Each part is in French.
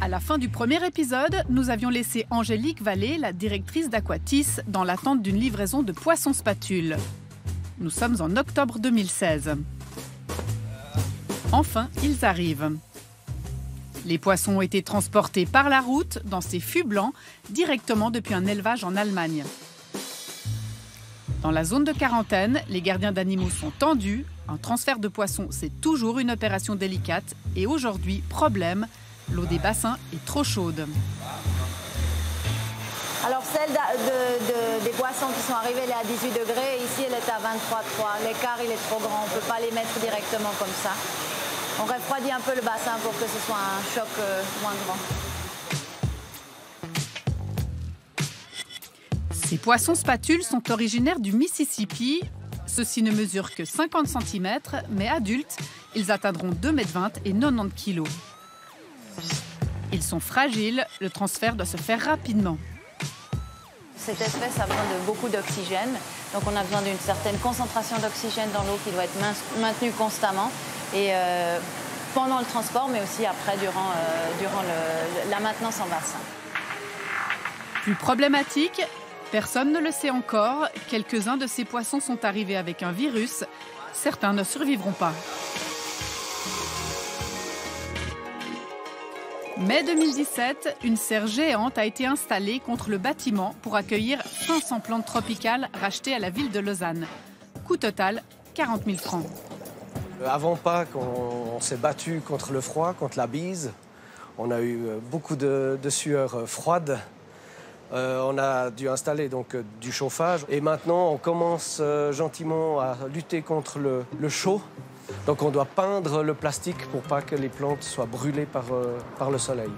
À la fin du premier épisode, nous avions laissé Angélique Vallée, la directrice d'Aquatis, dans l'attente d'une livraison de poissons spatules. Nous sommes en octobre 2016. Enfin, ils arrivent. Les poissons ont été transportés par la route, dans ces fûts blancs, directement depuis un élevage en Allemagne. Dans la zone de quarantaine, les gardiens d'animaux sont tendus. Un transfert de poissons, c'est toujours une opération délicate. Et aujourd'hui, problème, l'eau des bassins est trop chaude. Alors celle des poissons qui sont arrivés, elle est à 18 degrés. Et ici, elle est à 23,3. L'écart, il est trop grand. On ne peut pas les mettre directement comme ça. On refroidit un peu le bassin pour que ce soit un choc moins grand. Ces poissons spatules sont originaires du Mississippi. Ceux-ci ne mesurent que 50 cm, mais adultes, ils atteindront 2,20 m et 90 kg. Ils sont fragiles, le transfert doit se faire rapidement. Cette espèce a besoin de beaucoup d'oxygène, donc on a besoin d'une certaine concentration d'oxygène dans l'eau qui doit être maintenue constamment. Et pendant le transport, mais aussi après, durant la maintenance en bassin. Plus problématique, personne ne le sait encore, quelques-uns de ces poissons sont arrivés avec un virus. Certains ne survivront pas. Mai 2017, une serre géante a été installée contre le bâtiment pour accueillir 500 plantes tropicales rachetées à la ville de Lausanne. Coût total, 40 000 francs. Avant Pâques, on s'est battu contre le froid, contre la bise. On a eu beaucoup de sueur froide. On a dû installer donc du chauffage. Et maintenant, on commence gentiment à lutter contre le chaud. Donc on doit peindre le plastique pour pas que les plantes soient brûlées par le soleil.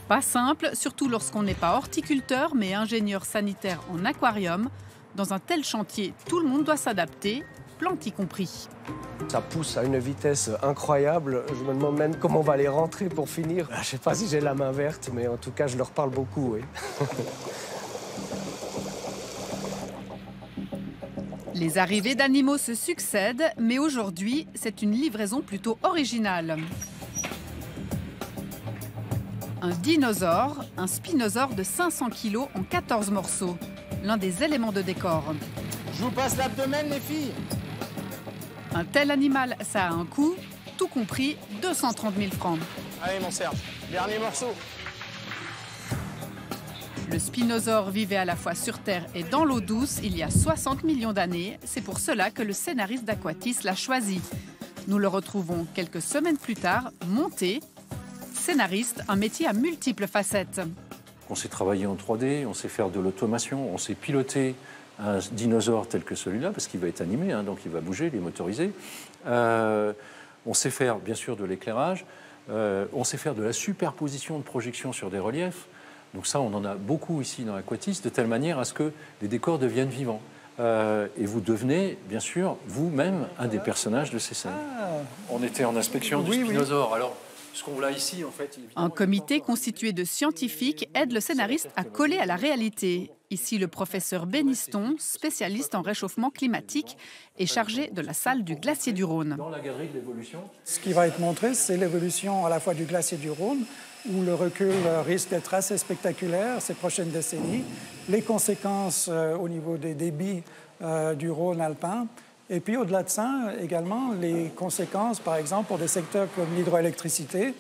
Pas simple, surtout lorsqu'on n'est pas horticulteur, mais ingénieur sanitaire en aquarium. Dans un tel chantier, tout le monde doit s'adapter, plantes y compris. Ça pousse à une vitesse incroyable. Je me demande même comment on va les rentrer pour finir. Je ne sais pas si j'ai la main verte, mais en tout cas, je leur parle beaucoup. Oui. Les arrivées d'animaux se succèdent, mais aujourd'hui, c'est une livraison plutôt originale. Un dinosaure, un spinosaure de 500 kg en 14 morceaux. L'un des éléments de décor. Je vous passe l'abdomen, les filles. Un tel animal, ça a un coût, tout compris 230 000 francs. Allez, mon Serge, dernier morceau. Le spinosaure vivait à la fois sur Terre et dans l'eau douce il y a 60 millions d'années. C'est pour cela que le scénariste d'Aquatis l'a choisi. Nous le retrouvons quelques semaines plus tard, monté. Scénariste, un métier à multiples facettes. On sait travailler en 3D, on sait faire de l'automation, on sait piloter un dinosaure tel que celui-là, parce qu'il va être animé, donc il va bouger, il est motorisé. On sait faire, bien sûr, de l'éclairage. On sait faire de la superposition de projections sur des reliefs. Donc ça, on en a beaucoup ici dans Aquatis, de telle manière à ce que les décors deviennent vivants. Et vous devenez, bien sûr, vous-même, un des personnages de ces scènes. On était en inspection du spinosaure. Oui. Alors, ce qu'on voit ici, en fait... Un comité constitué de scientifiques aide le scénariste à coller à la réalité. Ici, le professeur Béniston, spécialiste en réchauffement climatique, est chargé de la salle du glacier du Rhône. Dans la galerie de l'évolution. Ce qui va être montré, c'est l'évolution à la fois du glacier du Rhône, où le recul risque d'être assez spectaculaire ces prochaines décennies, les conséquences au niveau des débits du Rhône alpin, et puis au-delà de ça, également, les conséquences, par exemple, pour des secteurs comme l'hydroélectricité.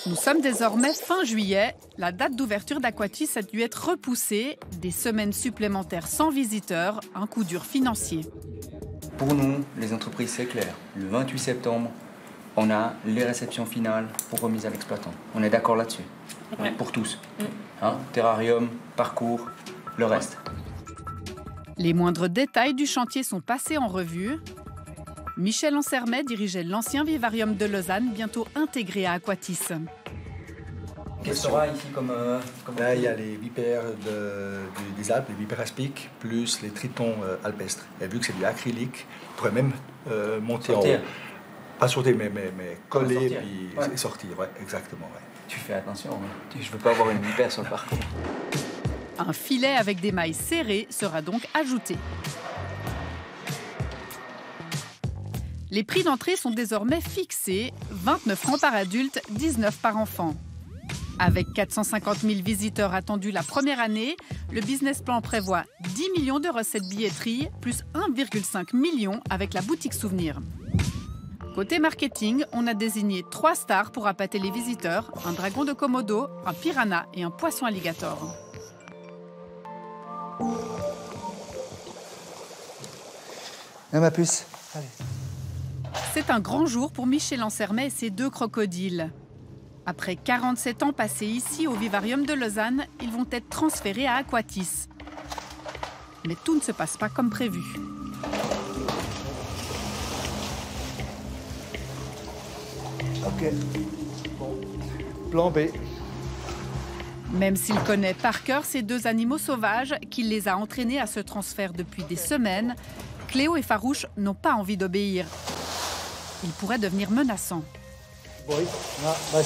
Nous sommes désormais fin juillet. La date d'ouverture d'Aquatis a dû être repoussée. Des semaines supplémentaires sans visiteurs, un coup dur financier. Pour nous, les entreprises, c'est clair. Le 28 septembre, on a les réceptions finales pour remise à l'exploitant. On est d'accord là-dessus, pour tous. Terrarium, parcours, le reste. Les moindres détails du chantier sont passés en revue. Michel Ansermet dirigeait l'ancien vivarium de Lausanne, bientôt intégré à Aquatis. Qu'est-ce qu'il y aura ici comme... Là, il y a les vipères des Alpes, les vipères aspics, plus les tritons alpestres. Et vu que c'est du acrylique, on pourrait même monter en haut. Pas sauter, mais coller et sortir. Ouais, exactement. Ouais. Tu fais attention, je ne veux pas avoir une vipère sur le parcours. Un filet avec des mailles serrées sera donc ajouté. Les prix d'entrée sont désormais fixés, 29 francs par adulte, 19 par enfant. Avec 450 000 visiteurs attendus la première année, le business plan prévoit 10 millions de recettes billetterie, plus 1,5 million avec la boutique souvenir. Côté marketing, on a désigné 3 stars pour appâter les visiteurs, un dragon de Komodo, un piranha et un poisson alligator. Ma puce, allez. C'est un grand jour pour Michel Ansermet et ses 2 crocodiles. Après 47 ans passés ici au Vivarium de Lausanne, ils vont être transférés à Aquatis. Mais tout ne se passe pas comme prévu. Ok. Bon. Plan B. Même s'il connaît par cœur ces 2 animaux sauvages, qu'il les a entraînés à ce transfert depuis des semaines, Cléo et Farouche n'ont pas envie d'obéir. Ils pourraient devenir menaçants. Oui, vas-y,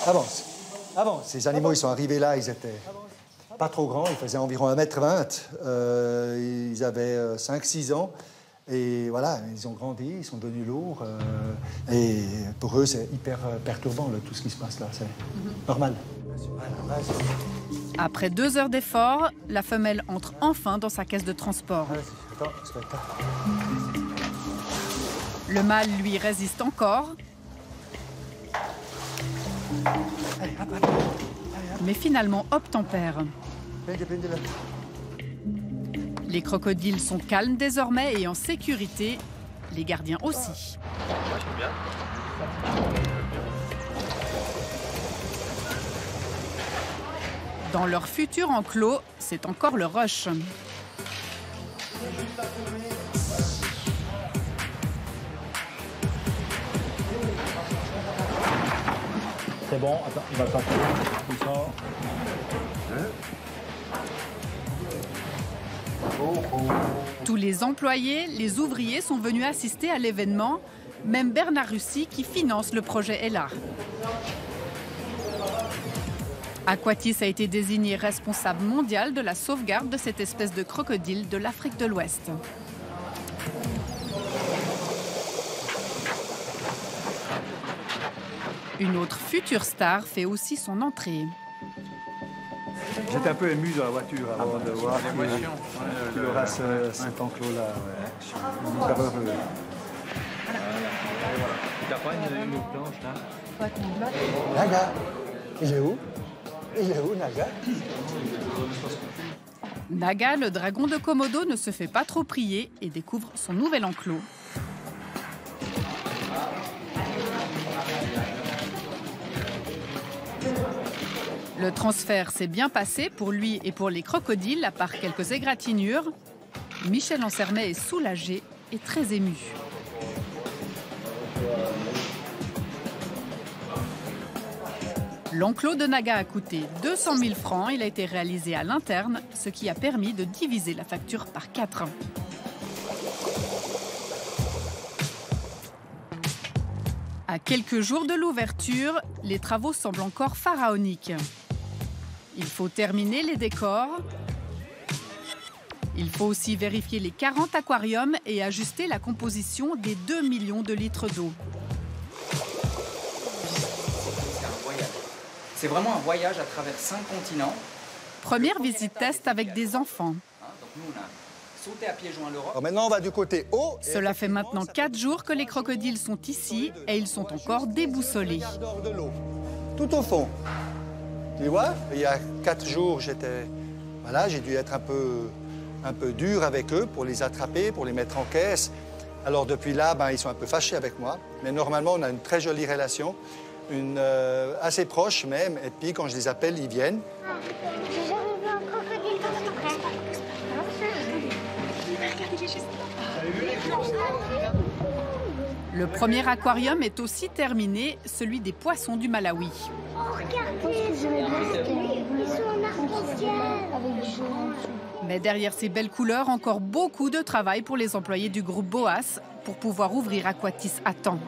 avance. Avance. Ces animaux, ils sont arrivés là, ils étaient pas trop grands, ils faisaient environ 1,20 m. Ils avaient 5-6 ans. Et voilà, ils ont grandi, ils sont devenus lourds. Et pour eux, c'est hyper perturbant, là, tout ce qui se passe là. C'est normal. Après 2 heures d'effort, la femelle entre enfin dans sa caisse de transport. Le mâle, lui, résiste encore. Mais finalement obtempère. Les crocodiles sont calmes désormais et en sécurité. Les gardiens aussi. Dans leur futur enclos, c'est encore le rush. C'est bon, attends, il va pas tout ça. Tous les employés, les ouvriers sont venus assister à l'événement. Même Bernard Russi, qui finance le projet, est là. Aquatis a été désigné responsable mondial de la sauvegarde de cette espèce de crocodile de l'Afrique de l'Ouest. Une autre future star fait aussi son entrée. J'étais un peu ému dans la voiture avant de voir qu'il aura cet enclos-là. Ouais. Je suis hyper heureux. T'as pas une planche là? Naga, il est où? Il est où, Naga? Naga, le dragon de Komodo, ne se fait pas trop prier et découvre son nouvel enclos. Le transfert s'est bien passé pour lui et pour les crocodiles, à part quelques égratignures. Michel Ansermet est soulagé et très ému. L'enclos de Naga a coûté 200 000 francs. Il a été réalisé à l'interne, ce qui a permis de diviser la facture par 4. À quelques jours de l'ouverture, les travaux semblent encore pharaoniques. Il faut terminer les décors. Il faut aussi vérifier les 40 aquariums et ajuster la composition des 2 millions de litres d'eau. C'est vraiment un voyage à travers 5 continents. Première visite test avec des enfants. Donc nous, on a sauté à pieds joints l'Europe. Alors maintenant, on va du côté haut. Cela fait maintenant 4 jours que les crocodiles sont ici et ils sont encore déboussolés. De l'eau, tout au fond. Tu vois, il y a 4 jours, j'ai dû être un peu dur avec eux pour les attraper, pour les mettre en caisse. Alors depuis là, ils sont un peu fâchés avec moi. Mais normalement, on a une très jolie relation, assez proche même. Et puis quand je les appelle, ils viennent. J'ai jamais vu un crocodile comme ton frère. Le premier aquarium est aussi terminé, celui des poissons du Malawi. Oh, regardez, ils sont en arc-en-ciel avec du jaune. Mais derrière ces belles couleurs, encore beaucoup de travail pour les employés du groupe Boas pour pouvoir ouvrir Aquatis à temps.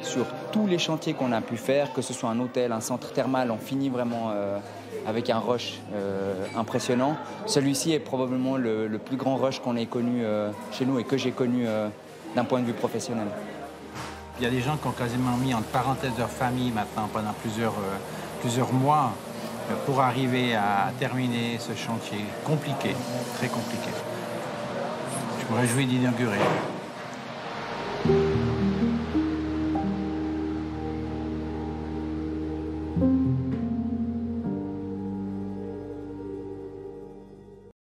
Sur tous les chantiers qu'on a pu faire, que ce soit un hôtel, un centre thermal, on finit vraiment avec un rush impressionnant. Celui-ci est probablement le plus grand rush qu'on ait connu chez nous et que j'ai connu d'un point de vue professionnel. Il y a des gens qui ont quasiment mis entre parenthèses leur famille maintenant pendant plusieurs mois pour arriver à terminer ce chantier compliqué, très compliqué. Je me réjouis d'inaugurer.